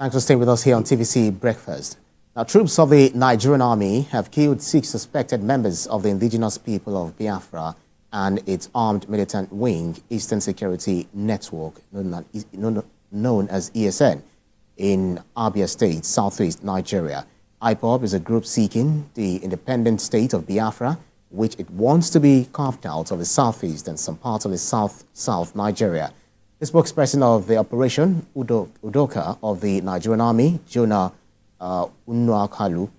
Thanks for staying with us here on TVC Breakfast. Now, troops of the Nigerian army have killed 6 suspected members of the indigenous people of Biafra and its armed militant wing, Eastern Security Network, known as ESN, in Abia State, southwest Nigeria. IPOB is a group seeking the independent state of Biafra, which it wants to be carved out of the southeast and some parts of the south Nigeria. The spokesperson of the operation, Udoka of the Nigerian Army, Jonah Unuakalu,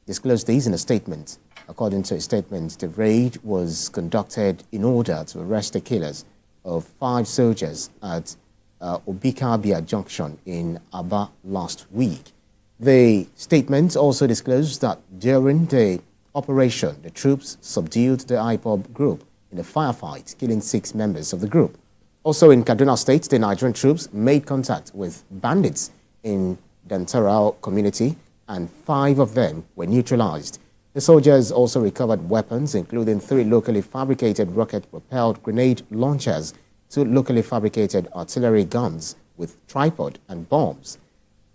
disclosed these in a statement. According to a statement, the raid was conducted in order to arrest the killers of 5 soldiers at Abia Junction in Abia last week. The statement also disclosed that during the operation, the troops subdued the IPOB group in a firefight, killing 6 members of the group. Also in Kaduna State, the Nigerian troops made contact with bandits in Dantarao community, and 5 of them were neutralized. The soldiers also recovered weapons, including 3 locally fabricated rocket-propelled grenade launchers, 2 locally fabricated artillery guns with tripod and bombs.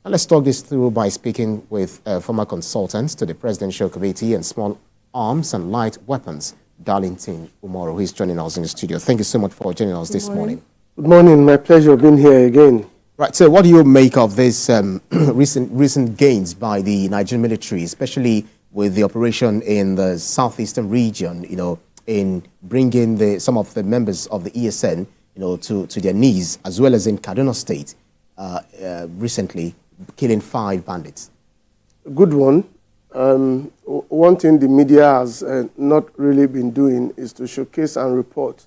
Now let's talk this through by speaking with former consultants to the Presidential Committee on Small Arms and Light Weapons, Darlington Umaru, who is joining us in the studio. Thank you so much for joining us this morning. Good morning. My pleasure being here again. Right. So what do you make of this recent gains by the Nigerian military, especially with the operation in the southeastern region, in bringing some of the members of the ESN, to their knees, as well as in Kaduna State, recently killing 5 bandits? Good one. One thing the media has not really been doing is to showcase and report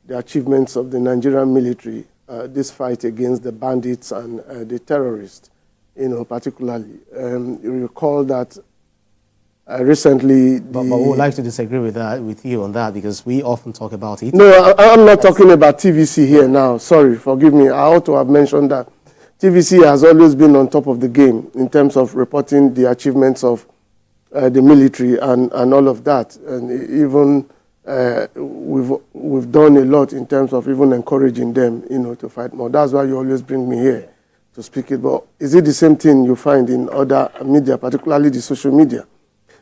the achievements of the Nigerian military, this fight against the bandits and the terrorists, particularly. You recall that recently... But we would like to disagree with you on that, because we often talk about it. No, I'm not talking about TVC here now. Sorry, forgive me. I ought to have mentioned that TVC has always been on top of the game in terms of reporting the achievements of the military and all of that, and even we've done a lot in terms of even encouraging them, to fight more. That's why you always bring me here to speak it. But is it the same thing you find in other media, particularly the social media?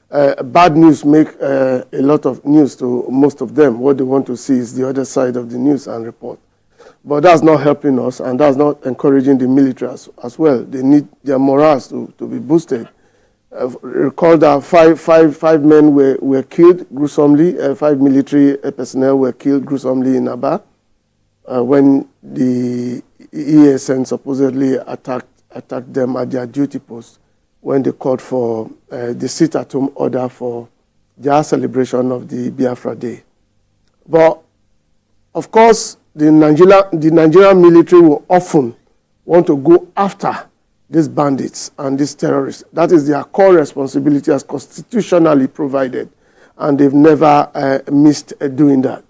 Bad news make a lot of news to most of them. What they want to see is the other side of the news and report. But that's not helping us, and that's not encouraging the military as well. They need their morals to be boosted. Recall that five men were killed gruesomely. 5 military personnel were killed gruesomely in Abia when the ESN supposedly attacked them at their duty post when they called for the sit-at-home order for their celebration of the Biafra Day. But of course, the Nigerian military will often want to go after these bandits and these terrorists. That is their core responsibility as constitutionally provided, and they've never missed doing that.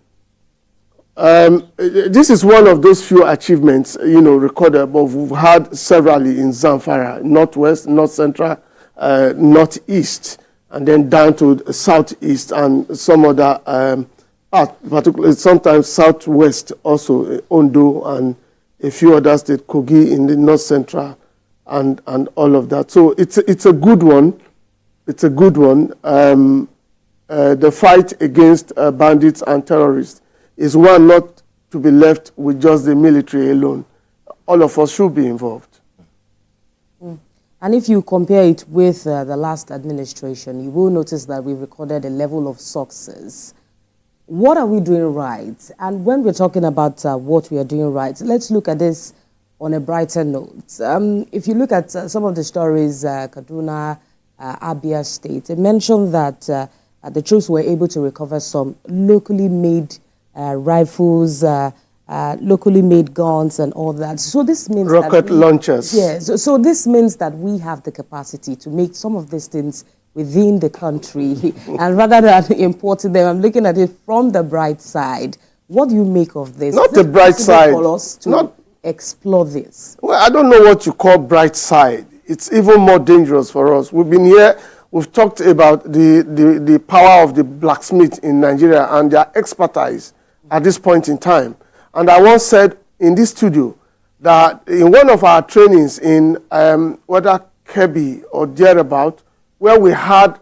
This is one of those few achievements, recorded, but we've had severally in Zamfara, northwest, north central, northeast, and then down to the southeast and some other particularly sometimes southwest, also Ondo and a few other states, Kogi in the north central, and all of that. So it's a good one. It's a good one. The fight against bandits and terrorists is one not to be left with just the military alone. All of us should be involved. And if you compare it with the last administration, you will notice that we've recorded a level of success. What are we doing right? And when we're talking about what we are doing right, let's look at this on a brighter note. If you look at some of the stories, Kaduna, Abia State, it mentioned that the troops were able to recover some locally made rifles, locally made guns and all that. So this means rocket launchers. Yes. So this means that we have the capacity to make some of these things within the country, and rather than importing them, I'm looking at it from the bright side. What do you make of this? Not the bright side. For us to explore this. Well, I don't know what you call bright side. It's even more dangerous for us. We've been here. We've talked about the power of the blacksmith in Nigeria and their expertise at this point in time. And I once said in this studio that in one of our trainings in whether Kebbi or thereabout, where we had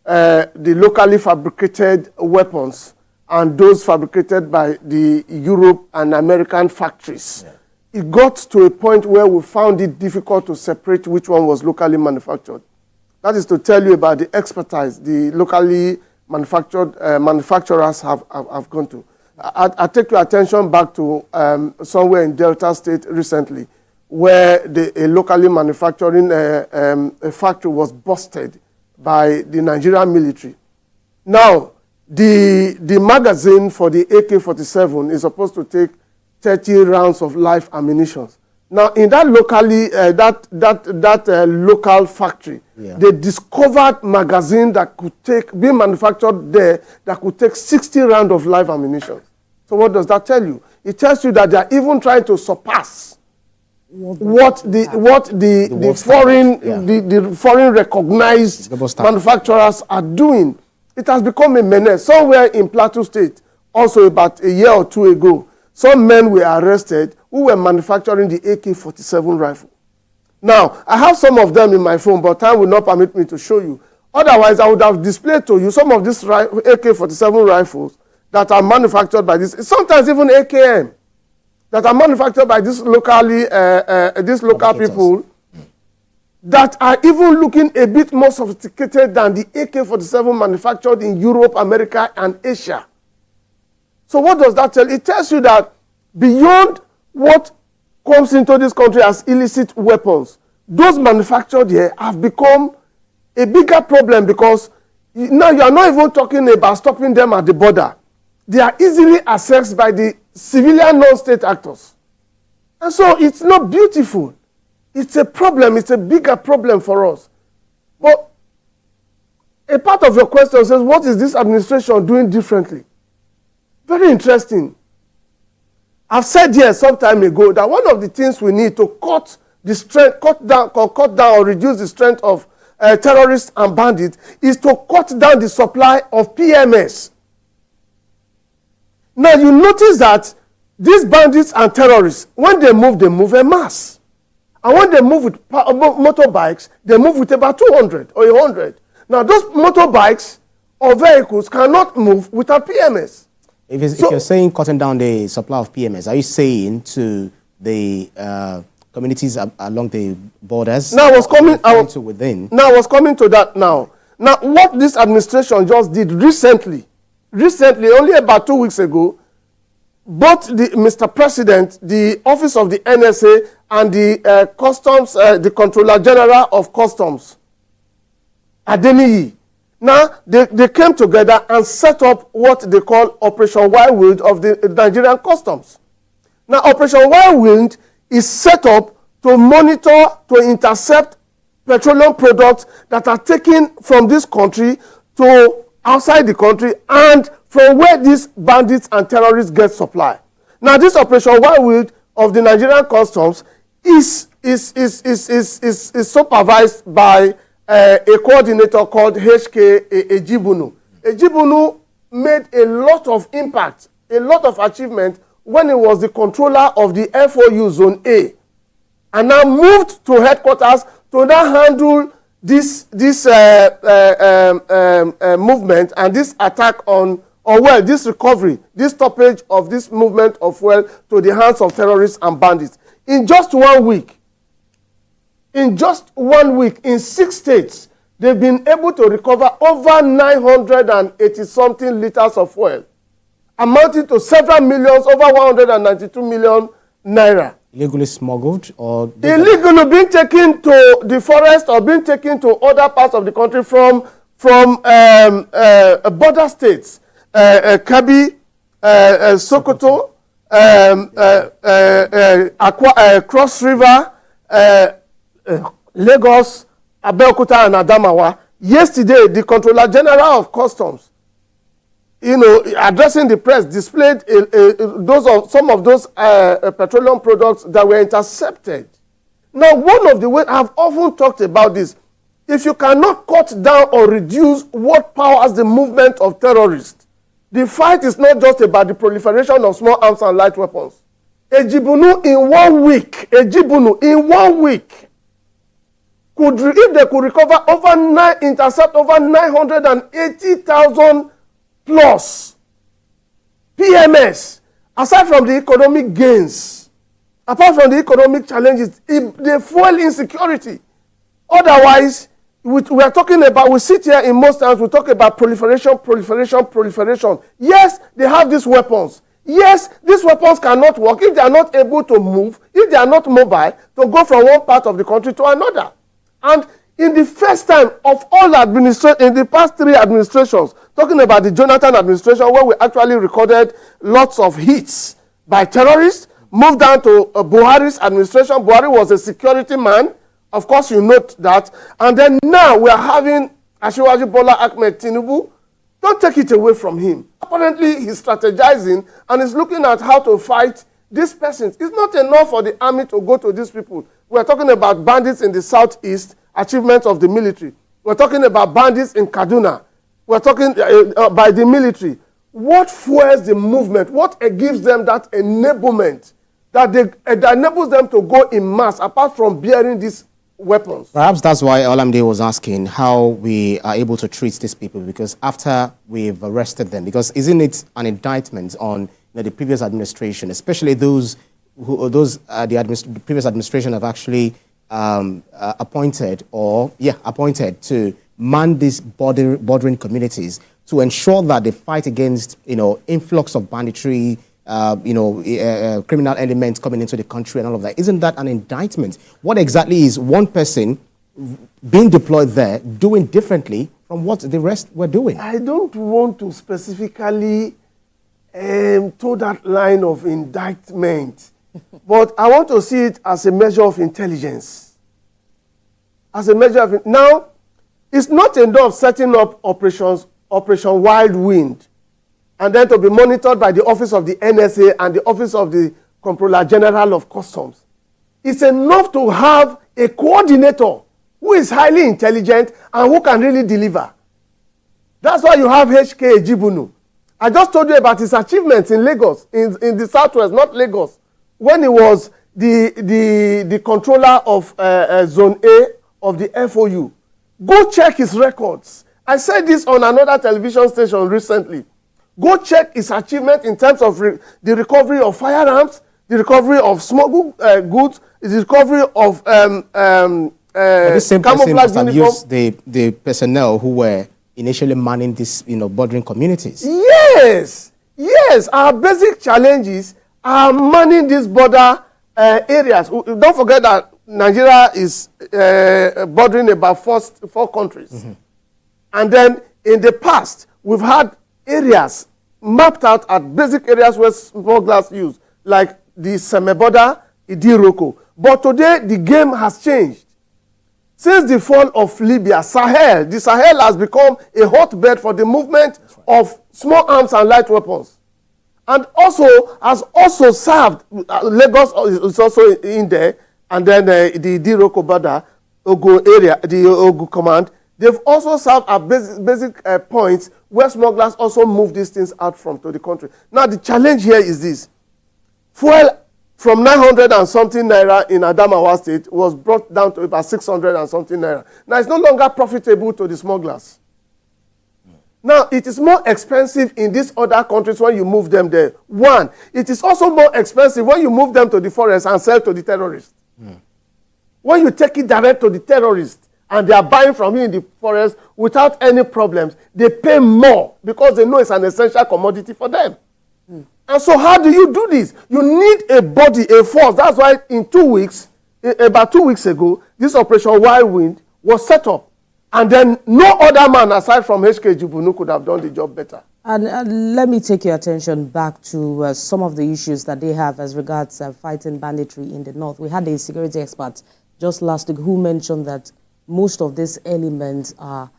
the locally fabricated weapons and those fabricated by the Europe and American factories. Yeah. It got to a point where we found it difficult to separate which one was locally manufactured. That is to tell you about the expertise the locally manufactured manufacturers have gone to. I take your attention back to somewhere in Delta State recently, where a locally manufacturing a factory was busted by the Nigerian military. Now, the magazine for the AK-47 is supposed to take 30 rounds of live ammunition. Now, in that locally local factory, they discovered magazine that could be manufactured there that could take 60 rounds of live ammunition. So what does that tell you? It tells you that they are even trying to surpass what the foreign recognized manufacturers are doing. It has become a menace. Somewhere in Plateau State, also about a year or two ago, some men were arrested who were manufacturing the AK-47 rifle. Now, I have some of them in my phone, but time will not permit me to show you. Otherwise, I would have displayed to you some of these AK-47 rifles that are manufactured by this, sometimes even AKM, that are manufactured by these local people that are even looking a bit more sophisticated than the AK-47 manufactured in Europe, America, and Asia. So what does that tell you? It tells you that beyond what comes into this country as illicit weapons, those manufactured here have become a bigger problem, because now you are not even talking about stopping them at the border. They are easily accessed by the civilian non-state actors. And so it's not beautiful. It's a problem. It's a bigger problem for us. But a part of your question says, what is this administration doing differently? Very interesting. I've said here some time ago that one of the things we need to cut down or reduce the strength of terrorists and bandits is to cut down the supply of PMS. Now, you notice that these bandits and terrorists, when they move en masse. And when they move with motorbikes, they move with about 200 or 100. Now, those motorbikes or vehicles cannot move without PMS. If you're saying cutting down the supply of PMS, are you saying to the communities along the borders? Now, I was coming to that now. Now, what this administration just did recently, only about 2 weeks ago, both Mr. President, the Office of the NSA, and the Customs, the Controller General of Customs, Adeniyi, now they came together and set up what they call Operation Whirlwind of the Nigerian Customs. Now, Operation Whirlwind is set up to monitor, to intercept petroleum products that are taken from this country to outside the country and from where these bandits and terrorists get supply. Now, this Operation Whirlwind of the Nigerian Customs is supervised by a coordinator called HK Ejibunu. Ejibunu made a lot of impact, a lot of achievement when he was the controller of the FOU Zone A, and now moved to headquarters to now handle this movement and this attack on, or well, this recovery, this stoppage of this movement of fuel to the hands of terrorists and bandits. In just 1 week, in 6 states, they've been able to recover over 980-something liters of fuel, amounting to several millions, over 192 million naira. Illegally smuggled or illegally being taken to the forest or being taken to other parts of the country from border states, Kebbi, Sokoto, Cross River, Lagos, Abeokuta, and Adamawa. Yesterday, the Controller General of Customs, addressing the press, displayed some of those petroleum products that were intercepted. Now, one of the ways I've often talked about this, if you cannot cut down or reduce what powers the movement of terrorists, the fight is not just about the proliferation of small arms and light weapons. Ejibunu in 1 week, Ejibunu in 1 week, if they could recover intercept over 980,000 plus PMS, aside from the economic gains, apart from the economic challenges, the fuel insecurity. Otherwise, we are talking about, we sit here in most times, we talk about proliferation. Yes, they have these weapons. Yes, these weapons cannot work if they are not able to move, if they are not mobile, to go from one part of the country to another. And in the first time of all in the past 3 administrations, talking about the Jonathan administration, where we actually recorded lots of hits by terrorists, moved down to Buhari's administration. Buhari was a security man. Of course, you note that. And then now we are having Asiwaju Bola Ahmed Tinubu. Don't take it away from him. Apparently, he's strategizing and is looking at how to fight these persons. It's not enough for the army to go to these people. We're talking about bandits in the southeast, achievements of the military. We're talking about bandits in Kaduna. We're talking by the military. What fuels the movement? What gives them that enablement that enables them to go in mass, apart from bearing these weapons? Perhaps that's why Olamide was asking how we are able to treat these people, because after we've arrested them, because isn't it an indictment on the previous administration, especially the previous administration have actually appointed to man these bordering communities to ensure that they fight against influx of banditry, criminal elements coming into the country and all of that. Isn't that an indictment? What exactly is one person being deployed there doing differently from what the rest were doing? I don't want to specifically toe that line of indictment, but I want to see it as a measure of intelligence. As a measure of... Now, it's not enough setting up Operation Wild Wind and then to be monitored by the office of the NSA and the office of the Comptroller General of Customs. It's enough to have a coordinator who is highly intelligent and who can really deliver. That's why you have HK Ejibunu. I just told you about his achievements in Lagos, in the southwest, not Lagos, when he was the controller of Zone A of the FOU. Go check his records. I said this on another television station recently. Go check his achievement in terms of the recovery of firearms, the recovery of smuggled goods, the recovery of this same camouflage uniforms. The personnel who were initially manning these bordering communities. Yes. Our basic challenges are manning these border areas. Don't forget that Nigeria is bordering about four countries. Mm-hmm. And then in the past, we've had areas mapped out at basic areas where smugglers use, like the Semeboda, Idiroko. But today, the game has changed. Since the fall of Libya, the Sahel has become a hotbed for the movement of small arms and light weapons. And also has also served, Lagos is also in there, and then the Idiroko border, Ogo area, the Ogo command, they've also served at basic points where smugglers also move these things out to the country. Now, the challenge here is this. Fuel from 900 and something naira in Adamawa State was brought down to about 600 and something naira. Now, it's no longer profitable to the smugglers. Now, it is more expensive in these other countries when you move them there. One, it is also more expensive when you move them to the forest and sell to the terrorists. When you take it direct to the terrorists, and they are buying from you in the forest without any problems, they pay more because they know it's an essential commodity for them. And so how do you do this? You need a body, a force. That's why in 2 weeks, about 2 weeks ago, this Operation Wild Wind was set up. And then no other man aside from HK Ejibunu could have done the job better. And let me take your attention back to some of the issues that they have as regards fighting banditry in the north. We had a security expert just last week who mentioned that most of these elements are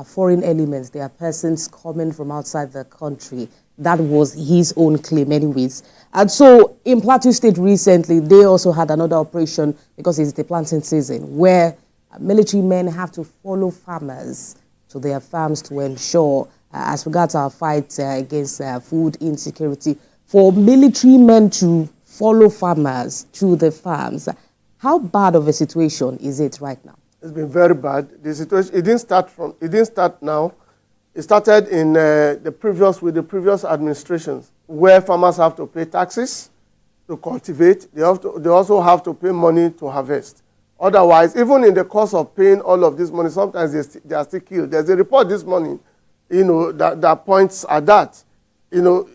foreign elements. They are persons coming from outside the country. That was his own claim anyways. And so in Plateau State recently, they also had another operation because it's the planting season where military men have to follow farmers to their farms to ensure, as regards our fight against food insecurity, for military men to follow farmers to the farms. How bad of a situation is it right now? It's been very bad. The situation, it didn't start now. It started in with the previous administrations, where farmers have to pay taxes to cultivate. They also have to pay money to harvest. Otherwise, even in the course of paying all of this money, sometimes they are still killed. There's a report this morning, that points at that. The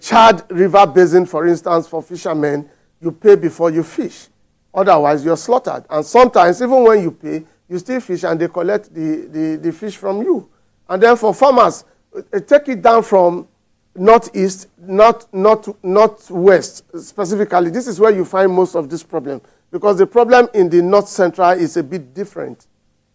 Chad River Basin, for instance, for fishermen, you pay before you fish. Otherwise, you're slaughtered. And sometimes, even when you pay, you still fish and they collect the fish from you. And then for farmers, take it down from northeast, northwest specifically. This is where you find most of this problem, because the problem in the north central is a bit different.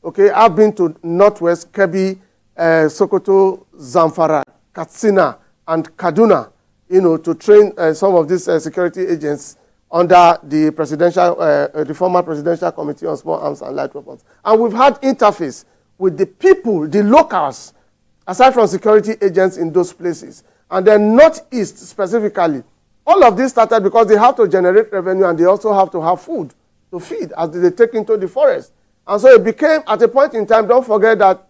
Okay, I've been to northwest, Kebbi, Sokoto, Zamfara, Katsina, and Kaduna, to train some of these security agents under the former Presidential Committee on Small Arms and Light Weapons. And we've had interface with the people, the locals, aside from security agents in those places. And then northeast specifically, all of this started because they have to generate revenue and they also have to have food to feed as they take into the forest. And so it became, at a point in time, don't forget that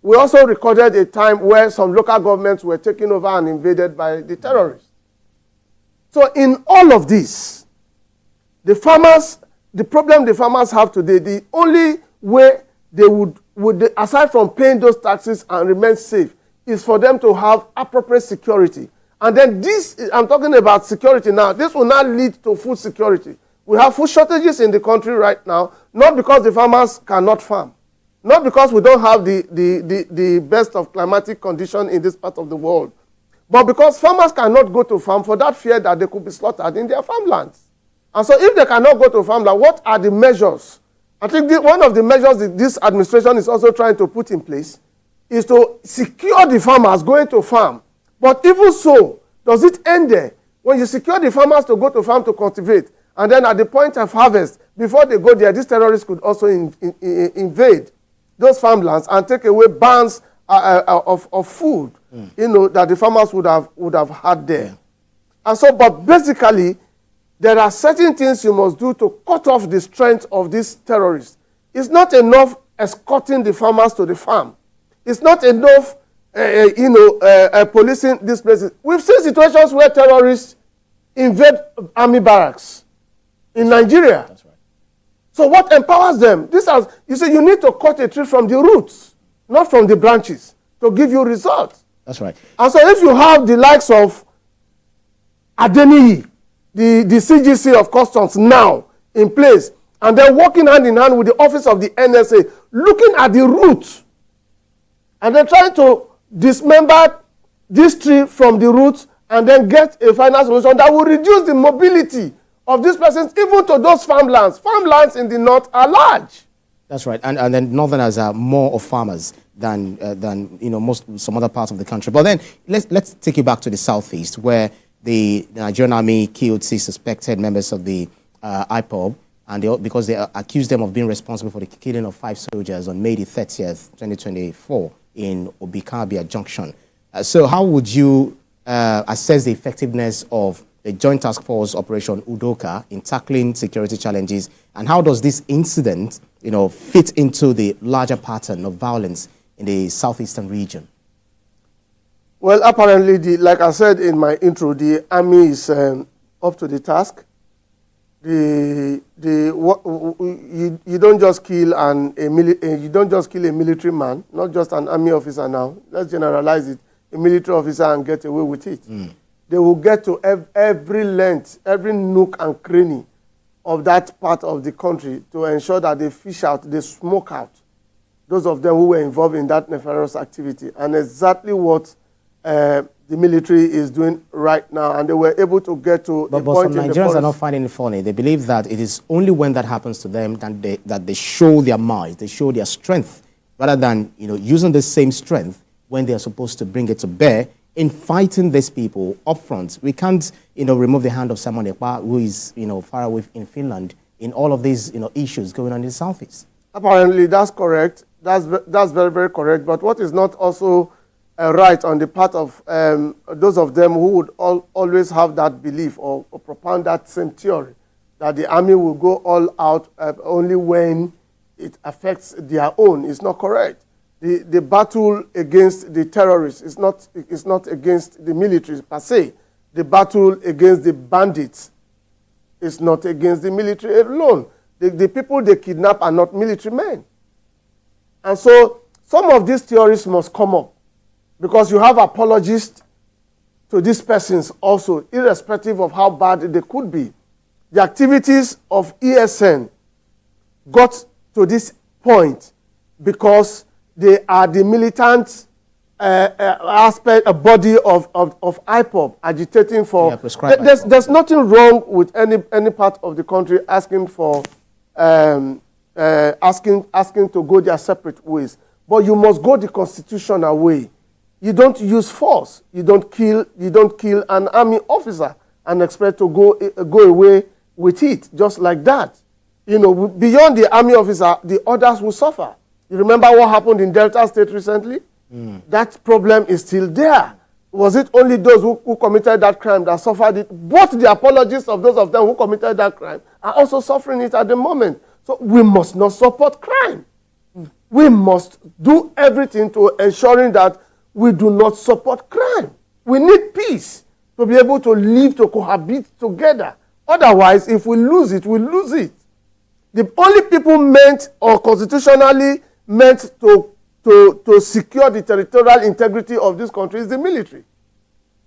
we also recorded a time where some local governments were taken over and invaded by the terrorists. So in all of this, the problem the farmers have today, the only way they would aside from paying those taxes and remain safe, is for them to have appropriate security. And then this, I'm talking about security now, this will not lead to food security. We have food shortages in the country right now, not because the farmers cannot farm, not because we don't have the best of climatic condition in this part of the world, but because farmers cannot go to farm for that fear that they could be slaughtered in their farmlands. And so if they cannot go to farmland, what are the measures? I think one of the measures that this administration is also trying to put in place is to secure the farmers going to farm. But even so, does it end there? When you secure the farmers to go to farm to cultivate, and then at the point of harvest, before they go there, these terrorists could also invade those farmlands and take away barns of food, that the farmers would have had there. And so, but basically, there are certain things you must do to cut off the strength of these terrorists. It's not enough escorting the farmers to the farm. It's not enough, policing these places. We've seen situations where terrorists invade army barracks in Nigeria. That's right. So what empowers them? You need to cut a tree from the roots, not from the branches, to give you results. That's right. And so if you have the likes of Adeniyi, the CGC of Customs now in place, and then working hand in hand with the office of the NSA, looking at the roots, and then trying to dismember this tree from the roots and then get a final solution that will reduce the mobility of these persons even to those farmlands. Farmlands in the north are large. That's right. And then northerners are more of farmers than some other parts of the country. But then let's take you back to the southeast, where the Nigerian army killed 6 suspected members of the IPOB, and because they accused them of being responsible for the killing of 5 soldiers on May the 30th, 2024 in Abia Junction. So how would you assess the effectiveness of the Joint Task Force Operation Udoka in tackling security challenges, and how does this incident fit into the larger pattern of violence in the southeastern region? Well, apparently, like I said in my intro, the army is up to the task. You don't just kill a military man, not just an army officer now. Let's generalize it, a military officer, and get away with it. They will get to every length, every nook and cranny of that part of the country to ensure that they fish out, they smoke out those of them who were involved in that nefarious activity. And exactly what the military is doing right now, and they were able to get to the point in the forest. But some Nigerians are not finding it funny. They believe that it is only when that happens to them that they show their might, they show their strength, rather than using the same strength when they are supposed to bring it to bear in fighting these people up front. We can't remove the hand of Simon Ekpa, who is far away in Finland, in all of these issues going on in the southeast. Apparently, that's correct. That's very, very correct. But what is not also right on the part of those of them who would always have that belief or propound that same theory that the army will go all out only when it affects their own. It's not correct. The battle against the terrorists is not against the military per se. The battle against the bandits is not against the military alone. The people they kidnap are not military men. And so some of these theories must come up because you have apologists to these persons also, irrespective of how bad they could be. The activities of ESN got to this point because they are the militant aspect, a body of IPOB agitating for. Yeah, there's nothing wrong with any part of the country asking for asking to go their separate ways, but you must go the constitutional way. You don't use force. You don't kill an army officer and expect to go away with it just like that. You know, beyond the army officer, the others will suffer. You remember what happened in Delta State recently? That problem is still there. Was it only those who committed that crime that suffered it? Both the apologists of those of them who committed that crime are also suffering it at the moment. So we must not support crime. We must do everything to ensuring that we do not support crime. We need peace to be able to live, to cohabit together. Otherwise, if we lose it, we lose it. The only people meant or constitutionally meant to secure the territorial integrity of this country is the military.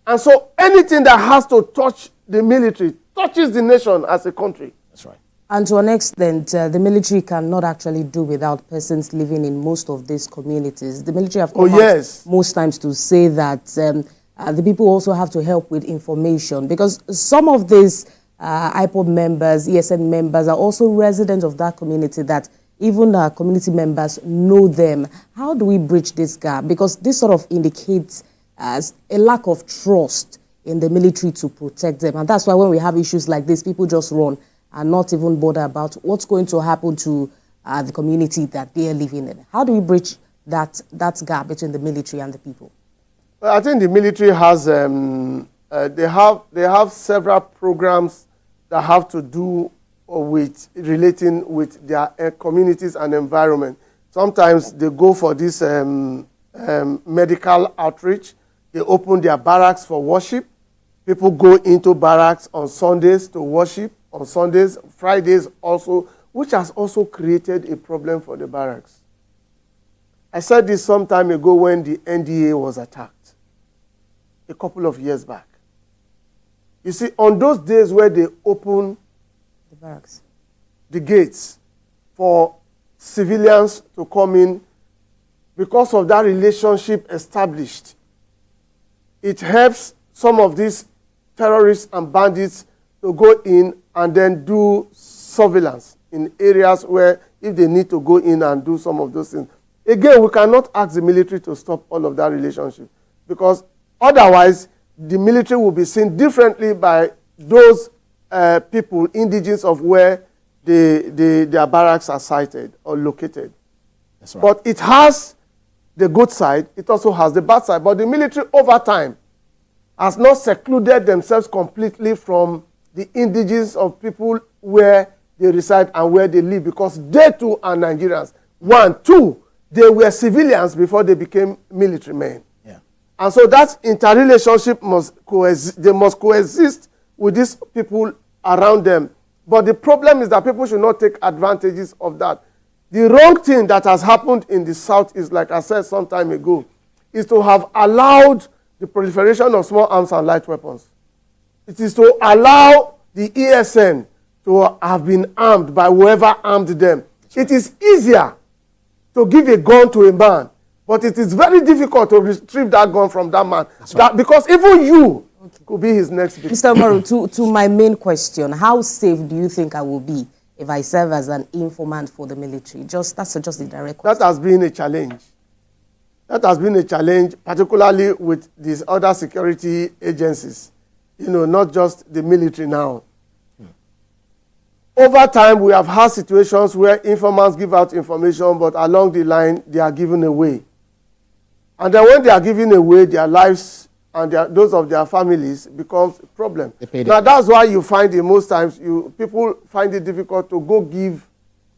And so anything that has to touch the military touches the nation as a country. That's right. And to an extent, the military cannot actually do without persons living in most of these communities. The military have come out most times to say that the people also have to help with information because some of these IPOB members, ESN members are also residents of that community that even community members know them. How do we bridge this gap? Because this sort of indicates as a lack of trust in the military to protect them. And that's why when we have issues like this, people just run and not even bother about what's going to happen to the community that they are living in. How do we bridge that gap between the military and the people? Well, I think the military has, they have several programs that have to do with relating with their communities and environment. Sometimes they go for this medical outreach. They open their barracks for worship. People go into barracks on Sundays to worship. On Sundays, Fridays also, which has also created a problem for the barracks. I said this some time ago when the NDA was attacked, a couple of years back. You see, on those days where they open the barracks, the gates for civilians to come in, because of that relationship established, it helps some of these terrorists and bandits to go in and then do surveillance in areas where if they need to go in and do some of those things. Again, we cannot ask the military to stop all of that relationship because otherwise the military will be seen differently by those people, indigenous of where their barracks are sited or located. That's right. But it has the good side, it also has the bad side. But the military over time has not secluded themselves completely from the indigenous of people where they reside and where they live because they too are Nigerians. One, two, they were civilians before they became military men. Yeah. And so that interrelationship they must coexist with these people around them. But the problem is that people should not take advantages of that. The wrong thing that has happened in the South is, like I said some time ago, is to have allowed the proliferation of small arms and light weapons. It is to allow the ESN to have been armed by whoever armed them. It is easier to give a gun to a man, but it is very difficult to retrieve that gun from that man. Because even you could be his next victim. Mr. Umaru, to my main question, how safe do you think I will be if I serve as an informant for the military? That's just the direct question. That has been a challenge. That has been a challenge, particularly with these other security agencies. You know, not just the military now. Over time, we have had situations where informants give out information, but along the line, they are given away. And then when they are giving away their lives and those of their families, becomes a problem. Now, that's why you find in most times, people find it difficult to go give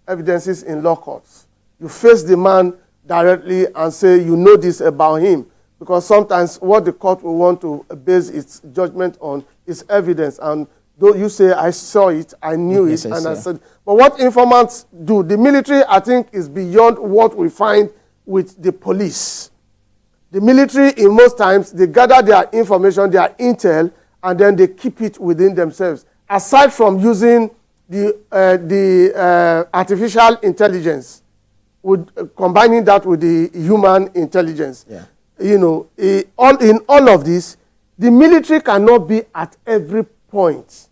evidences in law courts. You face the man directly and say, you know this about him. Because sometimes what the court will want to base its judgment on is evidence. And though you say, I saw it, I knew it, and I said, but what informants do, the military, I think, is beyond what we find with the police. The military, in most times, they gather their information, their intel, and then they keep it within themselves. Aside from using the artificial intelligence, combining that with the human intelligence. Yeah. You know, in all of this, the military cannot be at every point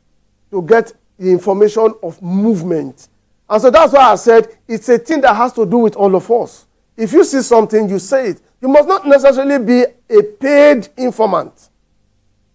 to get the information of movement. And so that's why I said it's a thing that has to do with all of us. If you see something, you say it. You must not necessarily be a paid informant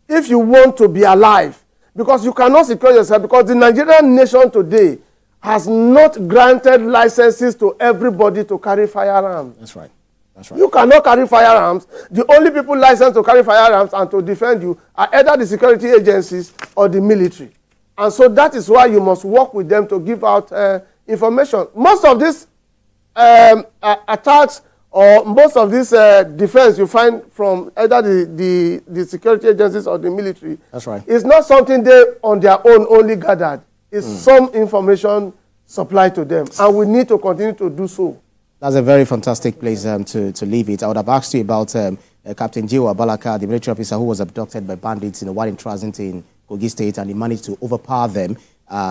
if you want to be alive, because you cannot secure yourself, because the Nigerian nation today has not granted licenses to everybody to carry firearms. That's right. That's right. You cannot carry firearms. The only people licensed to carry firearms and to defend you are either the security agencies or the military. And so that is why you must work with them to give out information. Most of these attacks or most of this defense you find from either the security agencies or the military. That's right. It's not something they on their own only gathered. It's some information supplied to them. And we need to continue to do so. That's a very fantastic place to leave it. I would have asked you about Captain Jiwa Balaka, the military officer who was abducted by bandits in a while in transit in Kogi State, and he managed to overpower them,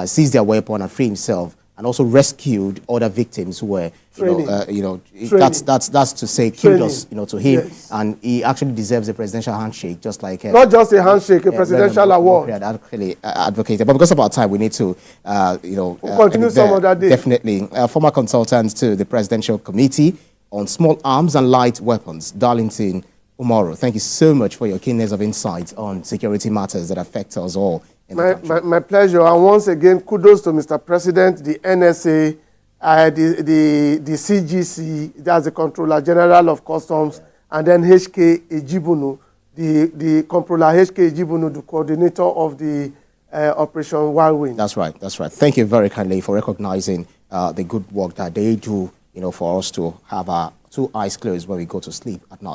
seize their weapon and free himself, and also rescued other victims who were, that's to say, kudos, to him, yes. And he actually deserves a presidential handshake, just like not just a handshake, a presidential award. Actually advocated, but because of our time, we need to, we'll continue some other day. Definitely, former consultant to the Presidential Committee on Small Arms and Light Weapons, Darlington Umaru. Thank you so much for your keenness of insight on security matters that affect us all. My pleasure. And once again, kudos to Mr. President, the NSA, the CGC, that's the Controller General of Customs, and then HK Ejibunu, the Controller HK Ejibunu, the coordinator of the Operation Whirlwind. That's right. That's right. Thank you very kindly for recognizing the good work that they do, for us to have our 2 eyes closed when we go to sleep at night.